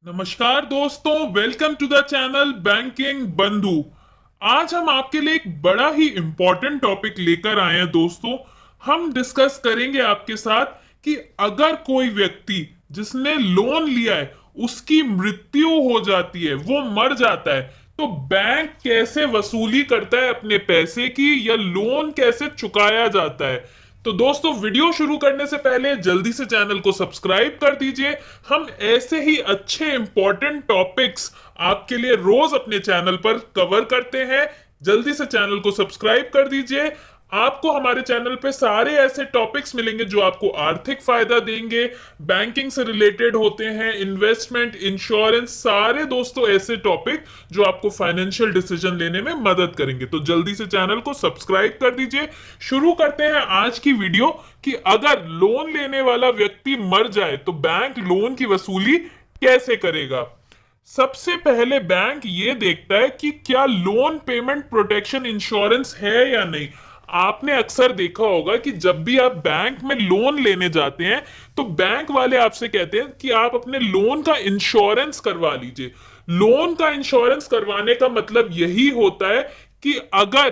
नमस्कार दोस्तों, welcome to the channel banking Bandhu. आज हम आपके लिए एक बड़ा ही इंपॉर्टेंट टॉपिक लेकर आए हैं दोस्तों। हम डिस्कस करेंगे आपके साथ कि अगर कोई व्यक्ति जिसने लोन लिया है उसकी मृत्यु हो जाती है, वो मर जाता है, तो बैंक कैसे वसूली करता है अपने पैसे की, या लोन कैसे चुकाया जाता है। तो दोस्तों, वीडियो शुरू करने से पहले जल्दी से चैनल को सब्सक्राइब कर दीजिए। हम ऐसे ही अच्छे इंपॉर्टेंट टॉपिक्स आपके लिए रोज अपने चैनल पर कवर करते हैं। जल्दी से चैनल को सब्सक्राइब कर दीजिए। आपको हमारे चैनल पे सारे ऐसे टॉपिक्स मिलेंगे जो आपको आर्थिक फायदा देंगे, बैंकिंग से रिलेटेड होते हैं, इन्वेस्टमेंट, इंश्योरेंस, सारे दोस्तों ऐसे टॉपिक जो आपको फाइनेंशियल डिसीजन लेने में मदद करेंगे। तो जल्दी से चैनल को सब्सक्राइब कर दीजिए। शुरू करते हैं आज की वीडियो कि अगर लोन लेने वाला व्यक्ति मर जाए तो बैंक लोन की वसूली कैसे करेगा। सबसे पहले बैंक ये देखता है कि क्या लोन पेमेंट प्रोटेक्शन इंश्योरेंस है या नहीं। आपने अक्सर देखा होगा कि जब भी आप बैंक में लोन लेने जाते हैं तो बैंक वाले आपसे कहते हैं कि आप अपने लोन का इंश्योरेंस करवा लीजिए। लोन का इंश्योरेंस करवाने का मतलब यही होता है कि अगर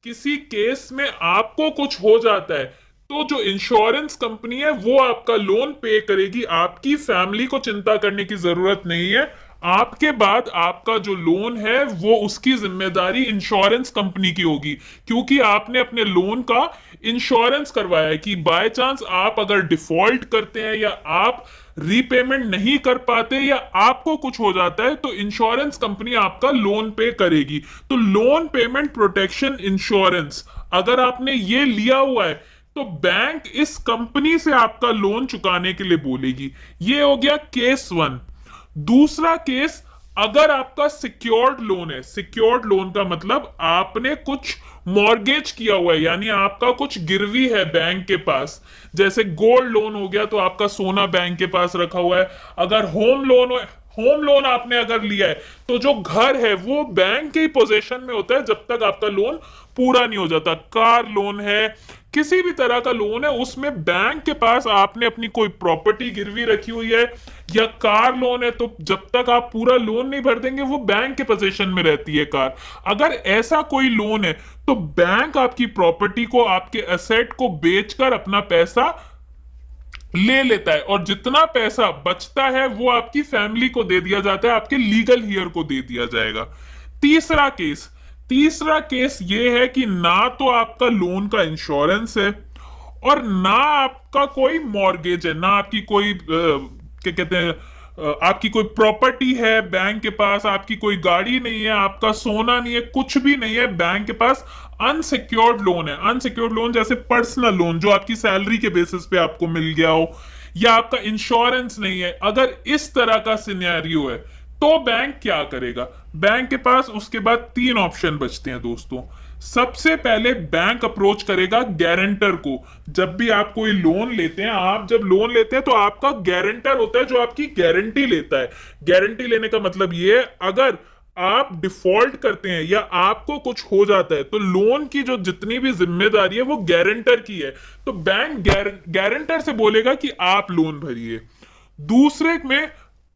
किसी केस में आपको कुछ हो जाता है तो जो इंश्योरेंस कंपनी है वो आपका लोन पे करेगी। आपकी फैमिली को चिंता करने की जरूरत नहीं है। आपके बाद आपका जो लोन है वो उसकी जिम्मेदारी इंश्योरेंस कंपनी की होगी, क्योंकि आपने अपने लोन का इंश्योरेंस करवाया है कि बाय चांस आप अगर डिफॉल्ट करते हैं या आप रीपेमेंट नहीं कर पाते या आपको कुछ हो जाता है तो इंश्योरेंस कंपनी आपका लोन पे करेगी। तो लोन पेमेंट प्रोटेक्शन इंश्योरेंस अगर आपने ये लिया हुआ है तो बैंक इस कंपनी से आपका लोन चुकाने के लिए बोलेगी। ये हो गया केस वन। दूसरा केस, अगर आपका सिक्योर्ड लोन है। सिक्योर्ड लोन का मतलब आपने कुछ मॉर्गेज किया हुआ है, यानी आपका कुछ गिरवी है बैंक के पास। जैसे गोल्ड लोन हो गया तो आपका सोना बैंक के पास रखा हुआ है। अगर होम लोन आपने अगर लिया है तो जो घर है वो बैंक के ही पोजीशन में होता है जब तक आपका लोन पूरा नहीं हो जाता। कार लोन है, किसी भी तरह का लोन है, उसमें बैंक के पास आपने अपनी कोई प्रॉपर्टी गिरवी रखी हुई है, या कार लोन है तो जब तक आप पूरा लोन नहीं भर देंगे वो बैंक के पोजीशन में रहती है कार। अगर ऐसा कोई लोन है तो बैंक आपकी प्रॉपर्टी को, आपके एसेट को बेचकर अपना पैसा ले लेता है, और जितना पैसा बचता है वो आपकी फैमिली को दे दिया जाता है, आपके लीगल हियर को दे दिया जाएगा। तीसरा केस तीसरा केस ये है कि ना तो आपका लोन का इंश्योरेंस है और ना आपका कोई मॉर्गेज है, ना आपकी कोई क्या कहते हैं, आपकी कोई प्रॉपर्टी है बैंक के पास, आपकी कोई गाड़ी नहीं है, आपका सोना नहीं है, कुछ भी नहीं है। बैंक के पास अनसिक्योर्ड लोन है। अनसिक्योर्ड लोन जैसे पर्सनल लोन जो आपकी सैलरी के बेसिस पे आपको मिल गया हो, या आपका इंश्योरेंस नहीं है। अगर इस तरह का सिनेरियो है तो बैंक क्या करेगा। बैंक के पास उसके बाद तीन ऑप्शन बचते हैं दोस्तों। सबसे पहले बैंक अप्रोच करेगा गारंटर को। जब भी आप कोई लोन लेते हैं, आप जब लोन लेते हैं तो आपका गारंटर होता है जो आपकी गारंटी लेता है। गारंटी लेने का मतलब ये है, अगर आप डिफॉल्ट करते हैं या आपको कुछ हो जाता है तो लोन की जो जितनी भी जिम्मेदारी है वो गारंटर की है। तो बैंक गारंटर से बोलेगा कि आप लोन भरिए। दूसरे में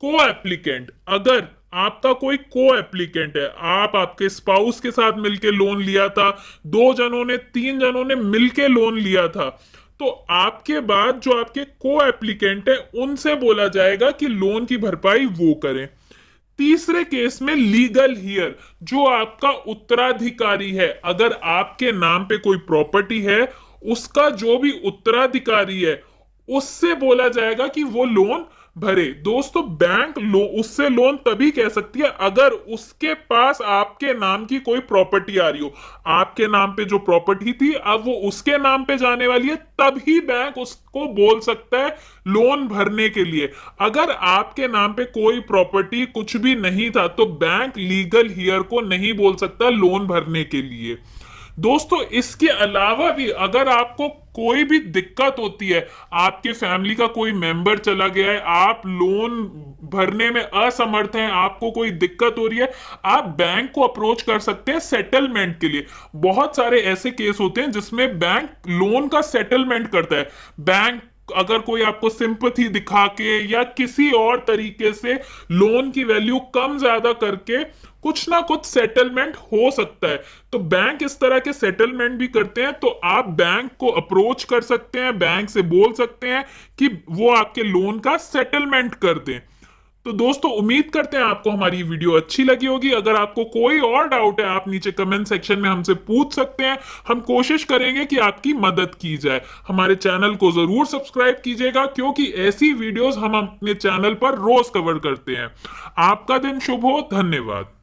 को एप्लीकेंट, अगर आपका कोई को एप्लीकेंट है, आप आपके स्पाउस के साथ मिलके लोन लिया था, दो जनों ने, तीन जनों ने मिलके लोन लिया था, तो आपके बाद जो आपके को एप्लीकेंट है उनसे बोला जाएगा कि लोन की भरपाई वो करें। तीसरे केस में लीगल हियर, जो आपका उत्तराधिकारी है, अगर आपके नाम पे कोई प्रॉपर्टी है, उसका जो भी उत्तराधिकारी है उससे बोला जाएगा कि वो लोन भरे। दोस्तों, बैंक उससे लोन तभी कह सकती है अगर उसके पास आपके नाम की कोई प्रॉपर्टी आ रही हो। आपके नाम पे जो प्रॉपर्टी थी अब वो उसके नाम पे जाने वाली है, तभी बैंक उसको बोल सकता है लोन भरने के लिए। अगर आपके नाम पे कोई प्रॉपर्टी कुछ भी नहीं था तो बैंक लीगल हियर को नहीं बोल सकता लोन भरने के लिए। दोस्तों, इसके अलावा भी अगर आपको कोई भी दिक्कत होती है, आपके फैमिली का कोई मेंबर चला गया है, आप लोन भरने में असमर्थ हैं, आपको कोई दिक्कत हो रही है, आप बैंक को अप्रोच कर सकते हैं सेटलमेंट के लिए। बहुत सारे ऐसे केस होते हैं जिसमें बैंक लोन का सेटलमेंट करता है। बैंक अगर कोई आपको सिंपैथी दिखा के या किसी और तरीके से लोन की वैल्यू कम ज्यादा करके कुछ ना कुछ सेटलमेंट हो सकता है। तो बैंक इस तरह के सेटलमेंट भी करते हैं, तो आप बैंक को अप्रोच कर सकते हैं, बैंक से बोल सकते हैं कि वो आपके लोन का सेटलमेंट कर दें। तो दोस्तों उम्मीद करते हैं आपको हमारी वीडियो अच्छी लगी होगी। अगर आपको कोई और डाउट है आप नीचे कमेंट सेक्शन में हमसे पूछ सकते हैं। हम कोशिश करेंगे कि आपकी मदद की जाए। हमारे चैनल को जरूर सब्सक्राइब कीजिएगा, क्योंकि ऐसी वीडियोस हम अपने चैनल पर रोज कवर करते हैं। आपका दिन शुभ हो। धन्यवाद।